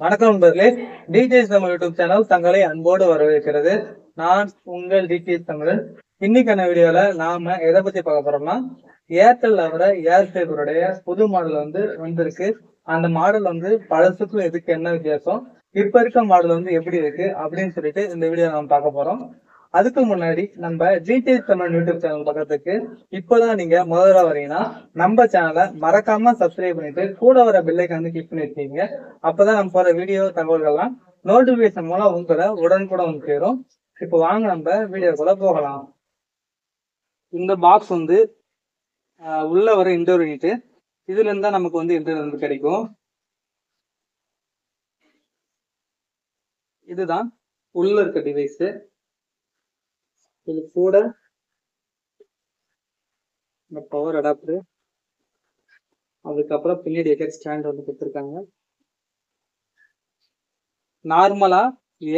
வணக்கம் நண்பர்களே. TDS Tamil YouTube channel தங்களை அன்போடு வரவேற்கிறது. நான் உங்கள் டிடிஎஸ் தமிழ். இன்னைக்கான வீடியோல நாம எதை பத்தி பார்க்க போறோம்னா, ஏர்டெல்ல வர ஏர்ஃபைபருடைய புது மாடல் வந்திருக்கு. அந்த மாடல் பழசுக்கும் இதுக்கு என்ன வித்தியாசம், இப்ப இருக்க மாடல் எப்படி இருக்கு அப்படின்னு சொல்லிட்டு இந்த வீடியோ நம்ம பார்க்க போறோம். அதுக்கு முன்னாடி நம்ம டிடிஎஸ் தமிழ் யூடியூப் சேனல் பக்கத்துக்கு இப்போதான் நீங்க முதல்ல வரீங்கன்னா நம்ம சேனலை மறக்காம சப்ஸ்கிரைப் பண்ணிட்டு கூட வர பெல் ஐகானை கிளிக் பண்ணி வச்சுக்கீங்க. அப்பதான் நம்ம போற வீடியோ தகவல்கள்லாம் நோட்டிபிகேஷன் மூலம் உங்களை உடனுக்குடன் சேரும். இப்போ வாங்க நம்ம வீடியோக்குள்ள போகலாம். இந்த பாக்ஸ் உள்ள வர இன்டோர் யூனிட், இதுல இருந்தா நமக்கு இன்டர்நெட் கிடைக்கும். இதுதான் உள்ள இருக்க டிவைஸ். இது கூட இந்த பவர் அடாப்டர், அதுக்கப்புறம் பின்னாடி ஸ்டாண்ட் கொடுத்துருக்காங்க. நார்மலா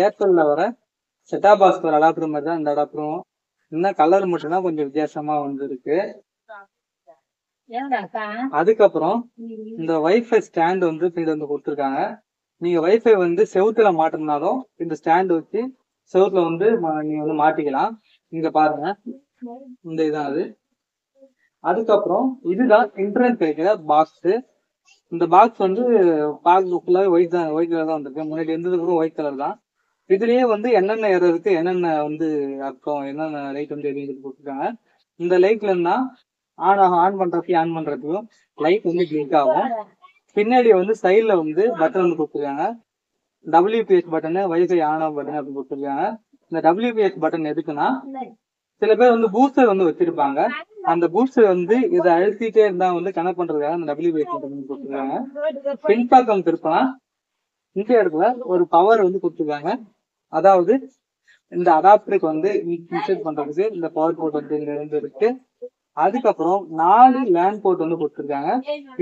ஏர்டெல்ல வர செட்டாப் பாக்ஸ் வர அடாப்டர் மாதிரி தான் இந்த அடாப்டரும். இன்னும் கலர் மட்டும்தான் கொஞ்சம் வித்தியாசமா இருக்கு. அதுக்கப்புறம் இந்த வைஃபை ஸ்டாண்ட் பின்னாடி கொடுத்துருக்காங்க. நீங்க வைஃபை செவுத்துல மாட்டினாலும் இந்த ஸ்டாண்ட் வச்சு செவுத்துல நீங்க மாட்டிக்கலாம். இங்க பாருங்க, இந்த இதான் அது. அதுக்கப்புறம் இதுதான் இன்டர்நெட் கிடைக்கிற பாக்ஸ். இந்த பாக்ஸ் பார்க்க ஃபுல்லாவே ஒயிட் கலர் தான் வந்திருக்கு. முன்னாடி இருந்ததுக்கும் ஒயிட் கலர் தான். இதுலயே என்னென்ன எரர் இருக்கு, என்னென்ன அர்த்தம், என்னென்ன லைட் எரியுது போட்டிருக்காங்க. இந்த லைட்ல இருந்தா ஆன் பண்றதுக்கும் லைட் பிளிங்க் ஆகும். பின்னாடி சைட்ல பட்டன் கொடுத்துருக்காங்க. WPS button, wifi on off button அப்படின்னு கொடுத்துருக்காங்க. இந்த WPS பட்டன் எதுக்குன்னா, சில பேர் பூஸ்டர் வச்சிருப்பாங்க. அந்த பூஸ்டர் இதை அழுத்திட்டே இருந்தா கனெக்ட் பண்றதுக்காக அந்த WPS பட்டன் கொடுத்துருக்காங்க. பின்பக்கம் திருப்பினா இந்த இடத்துல ஒரு பவர் கொடுத்துருக்காங்க. அதாவது இந்த அடாப்டருக்கு இன்செர்ட் பண்றதுக்கு இந்த பவர் போர்ட் இருக்கு. அதுக்கப்புறம் 4 லேண்ட் போர்ட் கொடுத்துருக்காங்க.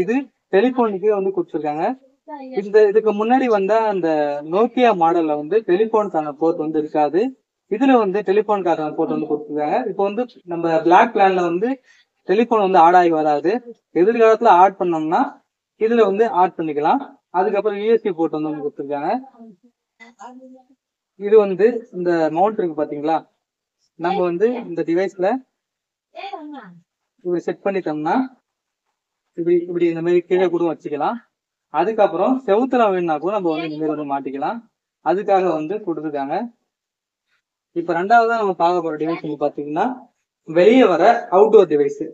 இது டெலிபோனுக்கு கொடுத்துருக்காங்க. இதுக்கு முன்னாடி அந்த நோக்கியா மாடல்ல டெலிபோனுக்கான போர்ட் இருக்காது. இதுல டெலிபோனுக்கான போர்ட் கொடுத்துருக்காங்க. இப்போ நம்ம பிளாக் பிளான்ல டெலிபோன் ஆட் ஆகி வராது. எதிர்காலத்துல ஆட் பண்ணோம்னா இதுல ஆட் பண்ணிக்கலாம். அதுக்கப்புறம் USB போர்ட் கொடுத்துருக்காங்க. இது இந்த மவுண்ட் இருக்கு பாத்தீங்களா, நம்ம இந்த டிவைஸ்ல இப்படி செட் பண்ணிட்டோம்னா இப்படி இந்த மாதிரி கீழே கூட வச்சுக்கலாம். அதுக்கப்புறம் செவுத்துல வேணும்னா கூட நம்ம இந்த மாதிரி மாட்டிக்கலாம். அதுக்காக கொடுத்துருக்காங்க. இப்ப ரெண்டாவதா நம்ம பார்க்க போற டிவைஸ் பாத்தீங்கன்னா வெளியே வர அவுட்டோர் டிவைஸ்.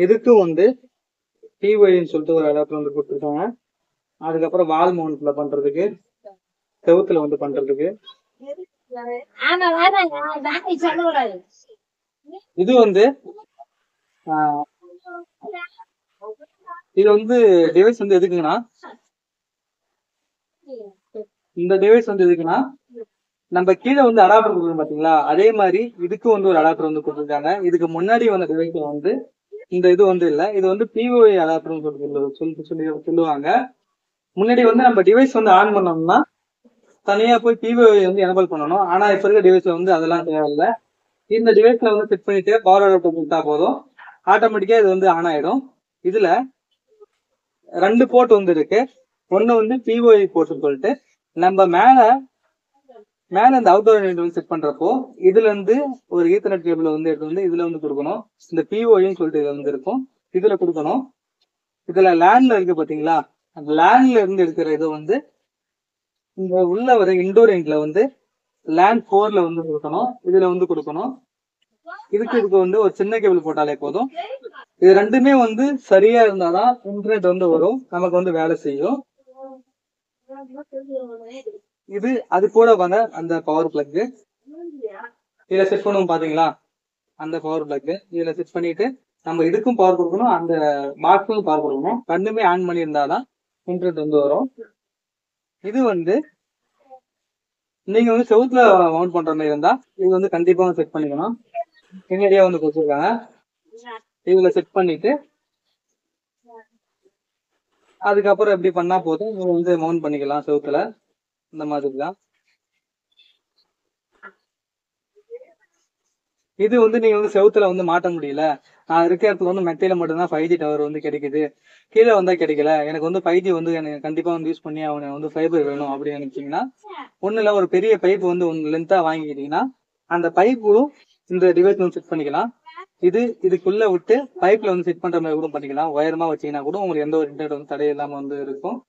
இதுக்கும் டிஒய்ன்னு சொல்லிட்டு ஒரு அடாப்டர் கொடுத்துருக்காங்க. அதுக்கப்புறம் வால் மவுண்ட்ல பண்றதுக்கு, செவுத்துல பண்றதுக்கு. இது இது டிவைஸ் எதுக்குன்னா, இந்த டிவைஸ் எதுக்குன்னா நம்ம கீழே அடாப்டர் கொடுக்குறோம் பாத்தீங்களா, அதே மாதிரி இதுக்கு ஒரு அடாப்டர் கொடுத்துருக்காங்க. இதுக்கு முன்னாடி டிவைஸ் இந்த இது இல்ல. இது POI அடாப்டர் சொல்லுவாங்க. முன்னாடி நம்ம டிவைஸ் ஆன் பண்ணோம்னா தனியா போய் POI எனேபிள் பண்ணணும். ஆனா இப்ப இருக்க டிவைஸ்ல அதெல்லாம் தேவையில்லை. இந்த டிவைஸ்ல செட் பண்ணிட்டு பவர் அடாப்டர் கொடுத்தா போதும், ஆட்டோமேட்டிக்கா இது ஆன் ஆயிடும். இதுல 2 போர்ட் இருக்கு. ஒண்ணு POI போர்ட் சொல்லிட்டு நம்ம மேல இந்த அவுட்டோர் யூனிட் செட் பண்றப்போ இதுல ஒரு ஈத்தர்நெட் கேபிள் எடுத்து இதுல கொடுக்கணும். இந்த POI சொல்லிட்டு இது இருக்கும், இதுல கொடுக்கணும். இதுல லேண்ட்ல இருக்கு பாத்தீங்களா, அந்த லேண்ட்ல இருந்து எடுக்கிற இது இந்த உள்ள வர இன்டோர் யூனிட்ல லேண்ட் 4ல கொடுக்கணும். இதுல கொடுக்கணும். இதுக்கு ஒரு சின்ன கேபிள் போட்டாலே போதும். இது ரெண்டுமே சரியா இருந்தாதான் இன்டர்நெட் வரும், நமக்கு வேலை செய்யும். இது அது கூட அந்த பவர் பிளக் இதுல செட் பண்ணுவோம் பாத்தீங்களா, அந்த பவர் பிளக் இதுல செட் பண்ணிட்டு நம்ம இதுக்கும் பவர் கொடுக்கணும், அந்த பாக்ஸுக்கும் பவர் கொடுக்கணும். ரெண்டுமே ஆன் பண்ணி இருந்தாதான் இன்டர்நெட் வரும். இது நீங்க செவுத்துல மவுண்ட் பண்ற மாதிரி இருந்தா இது கண்டிப்பா செட் பண்ணிக்கணும். பின்னாடியே கொடுத்துருக்காங்க. இதுல செட் பண்ணிட்டு அதுக்கப்புறம் எப்படி பண்ணா போதும், மவுண்ட் பண்ணிக்கலாம் செவுத்துல. இந்த மாதிரி தான். இது வந்து நீங்க வந்து செவுத்துல வந்து மாட்ட முடியல, நான் இருக்க இடத்துல வந்து மெத்தையில மட்டும்தான் 5G டவர் வந்து கிடைக்குது, கீழே வந்தா கிடைக்கல, எனக்கு வந்து 5G வந்து எனக்கு கண்டிப்பா வந்து யூஸ் பண்ணி அவனை வந்து ஃபைபர் வேணும் அப்படின்னு நினைச்சீங்கன்னா, ஒண்ணுல ஒரு பெரிய பைப் வந்து ஒன்று லென்த்தா வாங்கிக்கிட்டீங்கன்னா அந்த பைப்பும் இந்த டிவைஸ் வந்து செட் பண்ணிக்கலாம். இதுக்குள்ள விட்டு பைப்ல வந்து செட் பண்ற மாதிரி கூட பண்ணிக்கலாம். உயரமா வச்சீங்கன்னா கூட உங்களுக்கு எந்த ஒரு இன்டர்நெட் வந்து தடை இல்லாம வந்து இருக்கும்.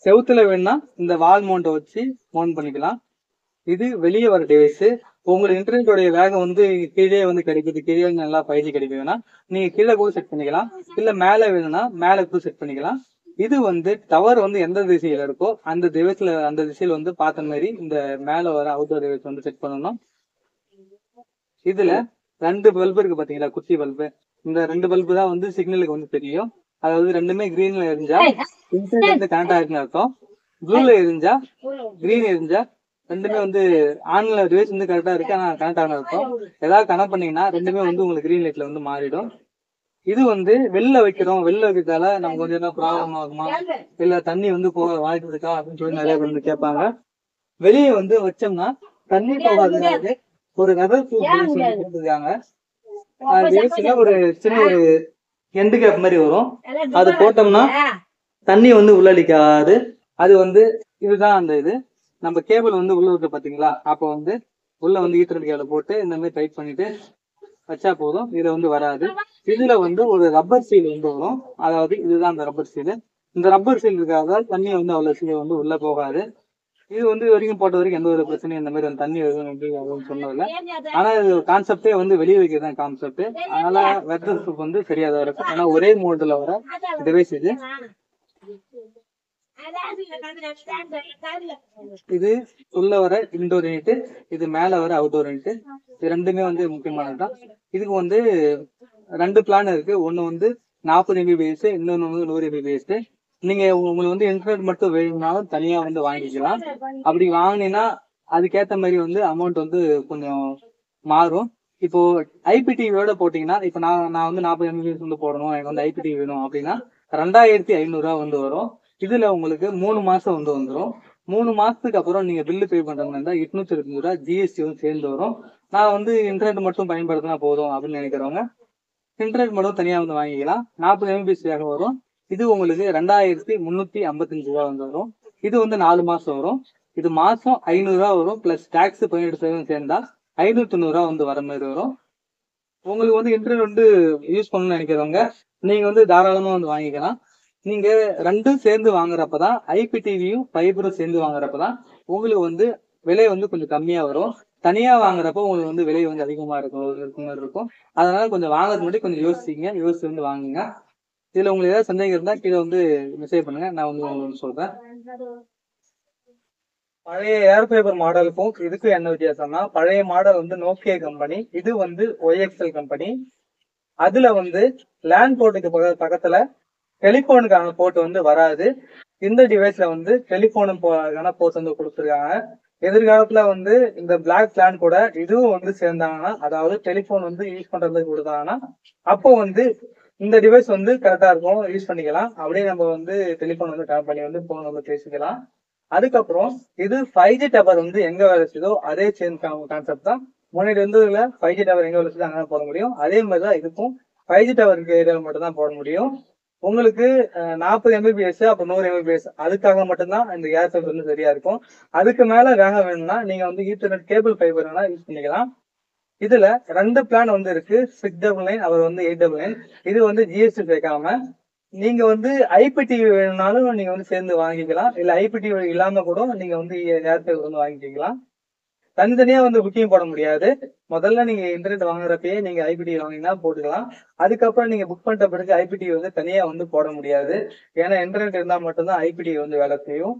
செவுத்துல வேணும்னா இந்த வால் மவுண்ட்டை வச்சு மவுண்ட் பண்ணிக்கலாம். இது வெளியே வர டிவைஸ். உங்களுக்கு இன்டர்நெட்டோடைய வேகம் வந்து கீழே வந்து கிடைக்குது, கீழே நல்லா 5G கிடைக்குதுன்னா நீங்க கீழே கூட செட் பண்ணிக்கலாம். இல்ல மேல வேணும்னா மேல கூட செட் பண்ணிக்கலாம். இது வந்து டவர் வந்து எந்த திசையில இருக்கோ அந்த திசையில வந்து பார்த்த மாதிரி இந்த மேல வர அவுட்டோர் டிவைஸ் வந்து செட் பண்ணணும். இதுல 2 பல்பு இருக்கு பாத்தீங்களா, குட்டி பல்பு. இந்த 2 பல்பு தான் வந்து சிக்னலுக்கு வந்து தெரியும். அதாவது ரெண்டுமே கிரீன்ல எரிஞ்சா இன்டர்நெட் வந்து கனெக்ட் ஆகுதுன்னு அர்த்தம். ப்ளூல எரிஞ்சா, கிரீன் எரிஞ்சா ரெண்டுமே வந்து ஆன்ல டிவைஸ் வந்து கரெக்டா இருக்கு ஆனா கனெக்ட் ஆகணும் அர்த்தம். ஏதாவது கனெக்ட் பண்ணீங்கன்னா ரெண்டுமே வந்து உங்களுக்கு கிரீன் லைட்ல வந்து மாறிடும். இது வந்து வெளில வைக்கிறதால நமக்கு வந்து என்ன ப்ராப்ளம் ஆகுமா, இல்ல தண்ணி வந்து போக வாய்ப்பு இருக்கா அப்படின்னு சொல்லி நிறைய பேர் வந்து கேட்பாங்க. வெளியே வந்து வச்சோம்னா தண்ணி போகாததுக்கு ஒரு ரப்பர் ப்ரூஃப் பேஸ் வந்து கொடுத்துருக்காங்க. பேஸ்ல ஒரு சின்ன ஒரு எண்டு கேப் மாதிரி வரும். அது போட்டோம்னா தண்ணி வந்து உள்ளடிக்காது. அது வந்து இதுதான் அந்த இது. நம்ம கேபிள் வந்து உள்ள இருக்கு பாத்தீங்களா, அப்போ வந்து உள்ள வந்து ஈத்தர்நெட் கேபிள் போட்டு இந்த மாதிரி டைட் பண்ணிட்டு வச்சா போதும், இதுல வந்து வராது. இதுல வந்து ஒரு ரப்பர் சீல் வந்து வரும். அதாவது இதுதான் அந்த ரப்பர் சீல். இந்த ரப்பர் சீல் இருக்காத தண்ணி வந்து அவ்வளவு சீல் வந்து உள்ள போகாது. இது வந்து வரைக்கும் போட்ட வரைக்கும் எந்த ஒரு பிரச்சனையும் இந்த மாதிரி தண்ணி எதுவும் சொன்னதில்ல. ஆனா இது கான்செப்டே வந்து வெளியே வைக்கிறதான் கான்செப்ட். அதனால வெதர் ப்ரூஃப் வந்து சரியா தான் இருக்கும். ஏன்னா ஒரே மோட்ல வர டிவைஸ் இது. இது உள்ள வர இன்டோர் யூனிட், இது மேல வர அவுட்டோர் யூனிட். இது ரெண்டுமே வந்து முக்கியமானதுதான். இதுக்கு வந்து 2 பிளான் இருக்கு. ஒண்ணு வந்து 40 MBPS, இன்னொன்னு வந்து 100 MBPS. நீங்க உங்களுக்கு வந்து இன்டர்நெட் மட்டும் வேணும்னாலும் தனியா வந்து வாங்கிக்கலாம். அப்படி வாங்கினீங்கன்னா அதுக்கேத்த மாதிரி வந்து அமௌண்ட் வந்து கொஞ்சம் மாறும். இப்போ ஐபிடிவியோட போட்டீங்கன்னா, இப்ப நான் வந்து 40 MBPS வந்து போடணும், எனக்கு வந்து ஐபிடிவி வேணும் அப்படின்னா 2500 வந்து வரும். இதுல உங்களுக்கு 3 மாசம் வந்து வந்துடும். 3 மாசத்துக்கு அப்புறம் நீங்க பில்லு பே பண்ற மாதிரி இருந்தா 825 ஜிஎஸ்டி வந்து சேர்ந்து வரும். நான் வந்து இன்டர்நெட் மட்டும் பயன்படுத்தினா போதும் அப்படின்னு நினைக்கிறவங்க இன்டர்நெட் மட்டும் தனியா வந்து வாங்கிக்கலாம். 40 MBPS வேகம் வரும். இது உங்களுக்கு 2355 வந்து வரும். இது வந்து 4 மாசம் வரும். இது மாசம் 500 வரும். பிளஸ் டாக்ஸ் 18% சேர்ந்தா 590 வந்து வர மாதிரி வரும். உங்களுக்கு வந்து இன்டர்நெட் வந்து யூஸ் பண்ணணும்னு நினைக்கிறவங்க நீங்க வந்து தாராளமா வந்து வாங்கிக்கலாம். நீங்க ரெண்டும் சேர்ந்து வாங்குறப்பதான், ஐபிடிவியும் ஃபைபரும் சேர்ந்து வாங்குறப்பதான் உங்களுக்கு வந்து விலை வந்து கொஞ்சம் கம்மியா வரும். தனியா வாங்குறப்போ உங்களுக்கு வந்து விலை வந்து அதிகமா இருக்கும். அதனால கொஞ்சம் வாங்குறது முன்னாடி கொஞ்சம் யோசிச்சு வந்து வாங்குங்க. இதுல உங்களுக்கு ஏதாவது சந்தேகம் இருந்தா கீழே வந்து மெசேஜ் பண்ணுங்க, நான் வந்து உங்களுக்கு சொல்றேன். பழைய ஏர் ஃபைபர் மாடலுக்கும் இதுக்கும் என்ன வித்தியாசம்னா, பழைய மாடல் வந்து நோக்கியா கம்பெனி, இது வந்து OXL கம்பெனி. அதுல வந்து லேண்ட் போர்ட்டுக்கு பக்கத்துல டெலிபோனுக்கான போர்ட் வந்து வராது. இந்த டிவைஸ்ல வந்து டெலிபோனுக்கான போர்ட் வந்து கொடுத்துருக்காங்க. எதிர்காலத்துல வந்து இந்த பிளாக் பிளான் கூட இதுவும் வந்து சேர்ந்தாங்கன்னா, அதாவது டெலிபோன் வந்து யூஸ் பண்றதுக்கு கொடுத்தாங்கன்னா, அப்போ வந்து இந்த டிவைஸ் வந்து கரெக்டா இருக்கும், யூஸ் பண்ணிக்கலாம். அப்படியே நம்ம வந்து டெலிபோன் வந்து கனெக்ட் பண்ணி வந்து போன் வந்து பேசிக்கலாம். அதுக்கப்புறம் இது 5G டவர் வந்து எங்க வேலை செய்தோ அதே சேம் கான்செப்ட் தான். முன்னாடி வந்து 5G டவர் எங்க வேலை செய்தோ அங்கே போட முடியும். அதே மாதிரிதான் இதுக்கும் 5G டவர் ஏரியாவில் மட்டும் தான் போட முடியும். உங்களுக்கு 40 MBPS அப்புறம் 100 MBPS அதுக்காக மட்டும்தான் இந்த ஏர் ஃபைபர் வந்து சரியா இருக்கும். அதுக்கு மேல வேகம் வேணும்னா நீங்க வந்து ஈத்தர்நெட் கேபிள் ஃபைபர் யூஸ் பண்ணிக்கலாம். இதுல 2 பிளான் வந்து இருக்கு, 699 அவர் வந்து 899. இது வந்து ஜிஎஸ்டி சேர்க்காம. நீங்க வந்து ஐபிடிவி வேணும்னாலும் நீங்க வந்து சேர்ந்து வாங்கிக்கலாம். இல்ல ஐபிடிவி இல்லாம கூட நீங்க வந்து ஏர் ஃபைபர் வந்து வாங்கிக்கலாம். தனித்தனியா வந்து புக்கிங் போட முடியாது. முதல்ல நீங்க இன்டர்நெட் வாங்குறப்பயே நீங்க ஐபிடிவி வாங்கினா போட்டுக்கலாம். அதுக்கப்புறம் நீங்க புக் பண்ணிட்ட பிறகு ஐபிடிவி வந்து தனியா வந்து போட முடியாது. ஏன்னா இன்டர்நெட் இருந்தா மட்டும்தான் ஐபிடிவி வந்து வேலை செய்யும்.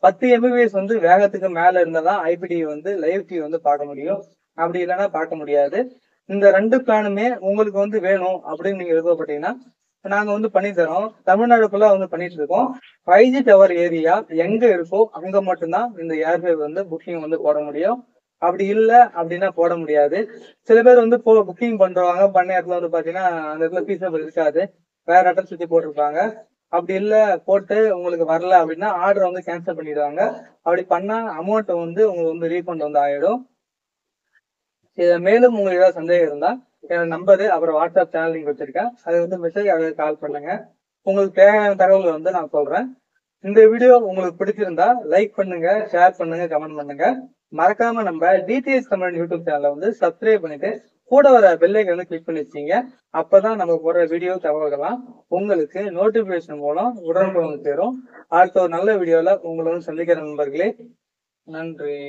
10 MBPS வந்து வேகத்துக்கு மேல இருந்தாதான் ஐபிடிவி வந்து லைவ் டிவி வந்து பார்க்க முடியும். அப்படி இல்லைன்னா பார்க்க முடியாது. இந்த 2 பிளானுமே உங்களுக்கு வந்து வேணும் அப்படின்னு நீங்க விருப்பப்பட்டீங்கன்னா நாங்க வந்து பண்ணி தரோம். தமிழ்நாடுக்குள்ள வந்து பண்ணிட்டு இருக்கோம். 5G டவர் ஏரியா எங்க இருக்கோ அங்க மட்டும்தான் இந்த ஏர் ஃபைபர் வந்து புக்கிங் வந்து போட முடியும். அப்படி இல்ல அப்படின்னா போட முடியாது. சில பேர் வந்து புக்கிங் பண்றவங்க பண்ண இடத்துல வந்து பாத்தீங்கன்னா அந்த இடத்துல ஃபீஸபிள் இருக்காது, வேற அட்ரஸ் சுத்தி போட்டிருப்பாங்க. அப்படி இல்ல போட்டு உங்களுக்கு வரல அப்படின்னா ஆர்டர் வந்து கேன்சல் பண்ணிடுவாங்க. அப்படி பண்ணா அமௌண்ட் வந்து உங்களுக்கு வந்து ரீஃபண்ட் வந்து ஆயிடும். மேலும் உங்களுக்கு ஏதாவது சந்தேகம் இருந்தா என்னோட நம்பரு அப்புறம் வாட்ஸ்அப் சேனல் லிங்க் வச்சிருக்கேன். அது வந்து மெசேஜ் கால் பண்ணுங்க. உங்களுக்கு தேவையான தகவல் வந்து நான் சொல்றேன். இந்த வீடியோ உங்களுக்கு பிடிச்சிருந்தா லைக் பண்ணுங்க, ஷேர் பண்ணுங்க, கமெண்ட் பண்ணுங்க. மறக்காம நம்ம டிடிஎஸ் தமிழ் யூடியூப் சேனலை வந்து சப்ஸ்கிரைப் பண்ணிட்டு கூட வர பெல் ஐகானை வந்து கிளிக் பண்ணி வச்சீங்க. அப்பதான் நம்ம போடுற வீடியோ தகவல்கள்லாம் உங்களுக்கு நோட்டிபிகேஷன் மூலம் உடனுக்குடன் சேரும். அடுத்த ஒரு நல்ல வீடியோல உங்களை வந்து சந்திக்கிற நண்பர்களே. நன்றி.